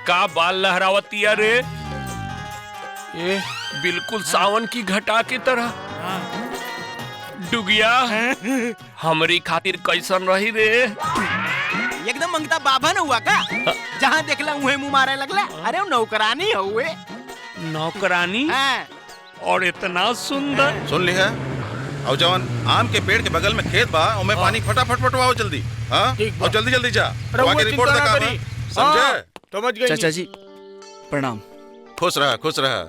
का बाल लहरावती रे, ये बिल्कुल सावन की घटा की तरह। डुगिया हमारी खातिर कैसन रही रे? एकदम मंगता बाबा न हुआ का, जहाँ देखला मुहे मुँह मारे लगला। अरे वो नौकरानी हुए। नौकरानी? हाँ। और इतना सुंदर। सुन लिया, और जवान आम के पेड़ के बगल में खेत बा, उमे पानी फटाफट पटवाओ जल्दी। हाँ, और जल्दी जल्दी जा, आगे रिपोर्ट दिखा। समझे? समझ गए चाचा जी प्रणाम। खुश रहा, खुश रहा।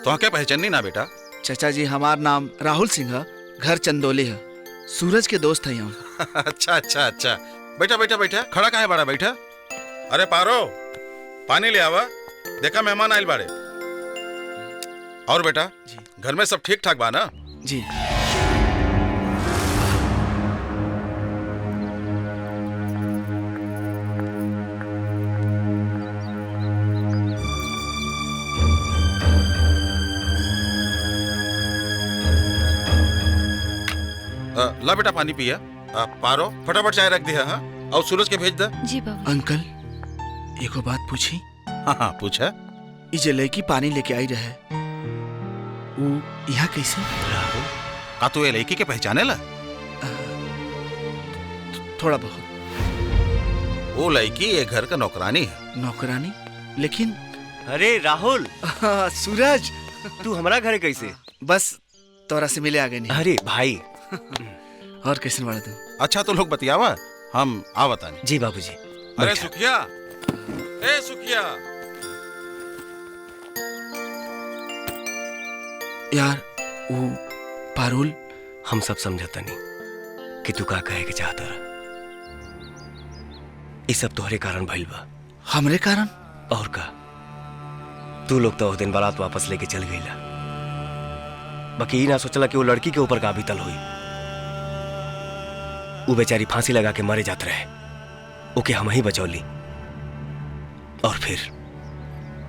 तो क्या पहचानी ना बेटा? चाचा जी हमार नाम राहुल सिंह है, घर चंदोली है, सूरज के दोस्त है यहाँ। अच्छा अच्छा अच्छा, बैठा बैठा बैठा, खड़ा कहाँ है बड़ा, बैठा। अरे पारो, पानी ले आवा, देखा मेहमान आयल बाड़े। और बेटा जी, घर में सब ठीक ठाक बा ना? जी। ला बेटा पानी पिया। पारो फटाफट चाय रख दिया। हाँ, और सूरज के भेज दे। जी बाबू। अंकल एको बात पूछी? हाँ हाँ पूछा। इजे लड़की पानी लेके आई रहे, वो यहाँ कैसे? का तू ये लड़की के पहचाने ला? थोड़ा बहुत। वो लड़की ये घर का नौकरानी है। नौकरानी? लेकिन अरे राहुल, सूरज तू हमारा घर कैसे? बस तोरा से मिले आ गए नहीं। अरे भाई। और कैसे बड़ा तू? अच्छा तो लोग बतियावा, हम आवता नहीं। जी बाबूजी। अरे सुखिया, ए सुखिया। यार वो पारुल, हम सब समझता नहीं कि तू का कहे के चाहता रहा। ये सब तोहरे कारण भइल बा। हमरे कारण? और का, तू लोग तो उस दिन बारात वापस लेके चल गईला, बाकी ना सोचला कि वो लड़की के ऊपर का बीतल हुई। वो बेचारी फांसी लगा के मरे जात रहे, ओके हम ही बचौली। और फिर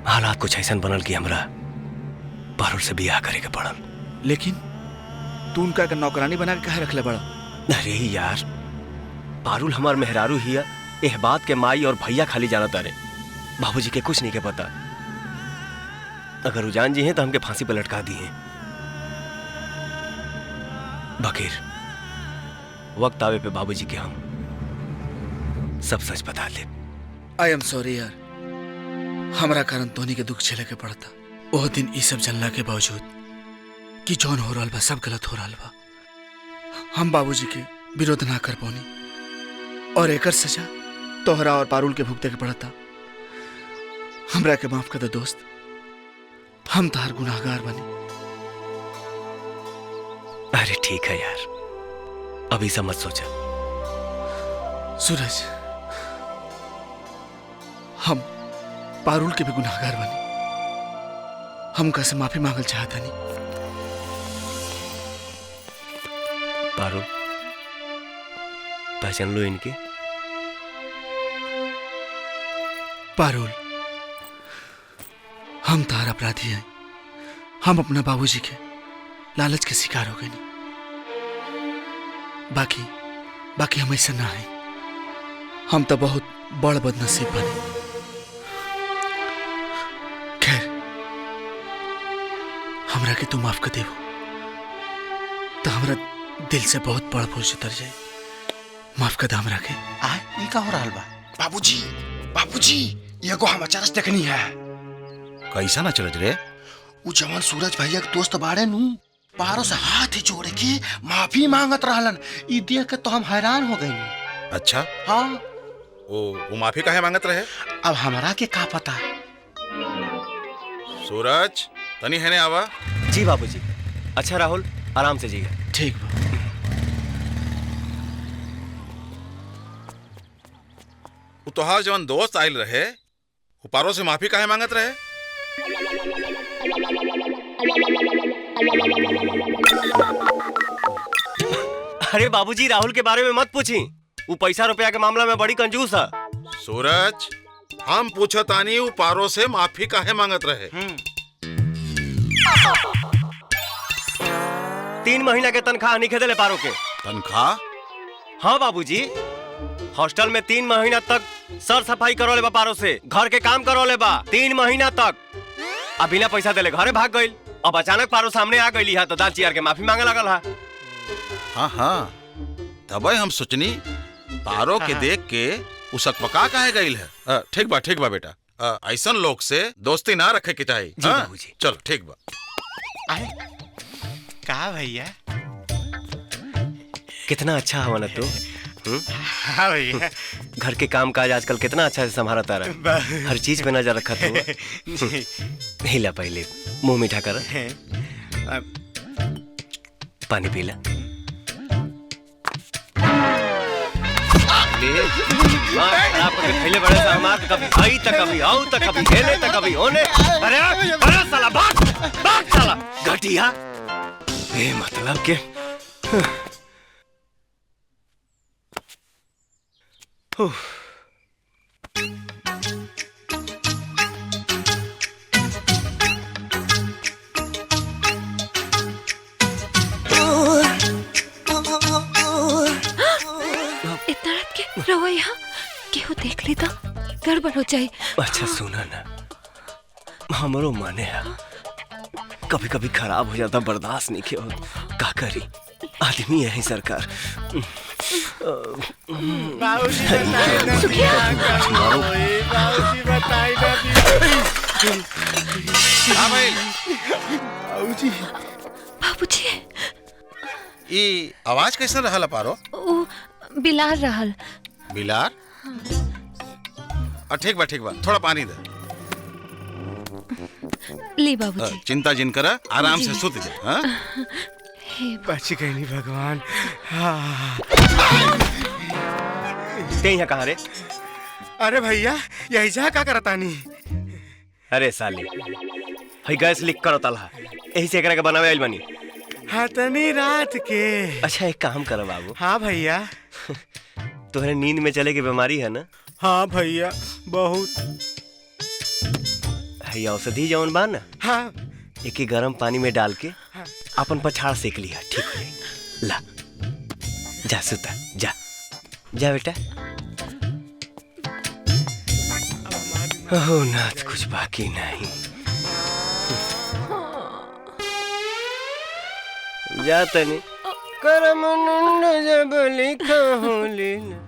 हालात कुछ ऐसा बनल कि हमरा पारुल से बियाह करे के पड़ल। लेकिन तू उनका नौकरानी बना के कहे रखले बड़ा? अरे यार, पारुल हमार मेहरारू हिया, एह बात के माई और भैया खाली जानत तारे, बाबूजी के कुछ नहीं के पता। अगर वो जान जी हैं तो हमके फांसी पर लटका दी हैं। बकीर वक्त आवे पे बाबूजी के हम सब सच बता दे। आई एम सॉरी यार, हमारा कारण तोनी के दुख झेले के पड़ता। वो दिन ये सब जानला के बावजूद कि जौन हो रहा बा सब गलत हो रहा बा, हम बाबूजी के विरोध ना कर पानी, और एकर सजा तोहरा और पारुल के भुगते के पड़ता। हमरा के माफ कर दे दोस्त, हम तार गुनाहगार बने। अरे ठीक है यार, अभी सब मत सोचा। सूरज, हम पारुल के भी गुनाहगार बने, हम का से माफी मांगल चाहता नहीं। पारुल, पहचान लो इनके? पारुल, हम तार अपराधी हैं। हम अपना बाबूजी के लालच के शिकार हो गए नहीं। बाकी हम ऐसा ना है। हम तो बहुत बड़ बदनसीब बने। खैर, हमरा के तू माफ कर देबो तो हमरा दिल से बहुत बड़ बोझ उतर जाए। माफ कर दे हमरा के। ये का हो रहा बा? बाबूजी, बाबूजी, ये को हम अचानक देखनी है। कैसा ना चल रे? वो जवान सूरज भैया के दोस्त बाड़े नु, पारो से हाथ ही जोड़े के माफी मांगत रहलन। ई देख के तो हम हैरान हो गए। अच्छा हाँ, वो माफी काहे मांगत रहे? अब हमरा के का पता। सूरज तनी है ने आवा। जी बाबूजी। अच्छा राहुल, आराम से जी। ठीक बा। वो तोहार जवन दोस्त आयल रहे, वो पारो से माफी काहे मांगत रहे? अरे बाबूजी, राहुल के बारे में मत पूछी, वो पैसा रुपया के मामला में बड़ी कंजूस है। सूरज, हम पूछतानी वो पारो से माफी काहे मांगत रहे? 3 महीना के तनख्वाह नहीं खेदले पारो के। तनख्वाह? हाँ बाबूजी, हॉस्टल में 3 महीना तक सर सफाई करो ले बा पारो से, घर के काम करो ले बा 3 महीना तक। अब बिना पैसा देले घरे भाग गइल। अब अचानक पारो सामने आ गइली है तो दांत चियार के माफी मांगे लगल है। हाँ हाँ, तबे हम सोचनी पारो के देख के उसक पका काहे गइल है। ठीक बा बेटा, ऐसन लोग से दोस्ती ना रखे के चाहिए। जी बाबूजी। चलो ठीक बा। का भैया? कितना अच्छा हवा ना तू। हाँ भैया। घर के काम काज आजकल कितना अच्छा से संभालता रहा, हर चीज पे नजर रखा तू। हिला पहले मुंह मीठा कर, पानी पीला। बड़े सामान कभी आई तक कभी आओ तक कभी हेले तक कभी होने। अरे साला भाग साला घटिया। ये मतलब के इतना रात के रहो यहाँ, केहू देख ली तो गड़बड़ हो जाए। अच्छा सुना ना, हमरो माने है कभी कभी खराब हो जाता, बर्दाश्त नहीं किया का करी, आदमी है सरकार। बाबूजी बताई ना बाबूजी बताई ना। हाँ भाई। बाबूजी ये आवाज कैसे रहल पारो? ओ बिलार रहल। बिलार? ठीक बा, थोड़ा पानी दे। ली बाबूजी। चिंता जिन करा, आराम से सुत जा। हाँ? बच गई नहीं भगवान। ते यहाँ कहाँ रे? अरे भैया यही जा का करता नहीं। अरे साली हई गैस लीक करो तलहा, यही से एकरा के बनावे आइल बनी। हाँ तनी रात के। अच्छा एक काम करो बाबू। हाँ भैया। तुम्हारे नींद में चले की बीमारी है ना? हाँ भैया बहुत। हई औषधि जौन बा ना, हाँ एक ही गर्म पानी में डाल के अपन पछाड़ सेक लिया, ठीक हो जाएगी। ला जा सुता, जा जा बेटा। ओह नाथ कुछ बाकी नहीं। जा तनी करम जब लिखा हो लेना।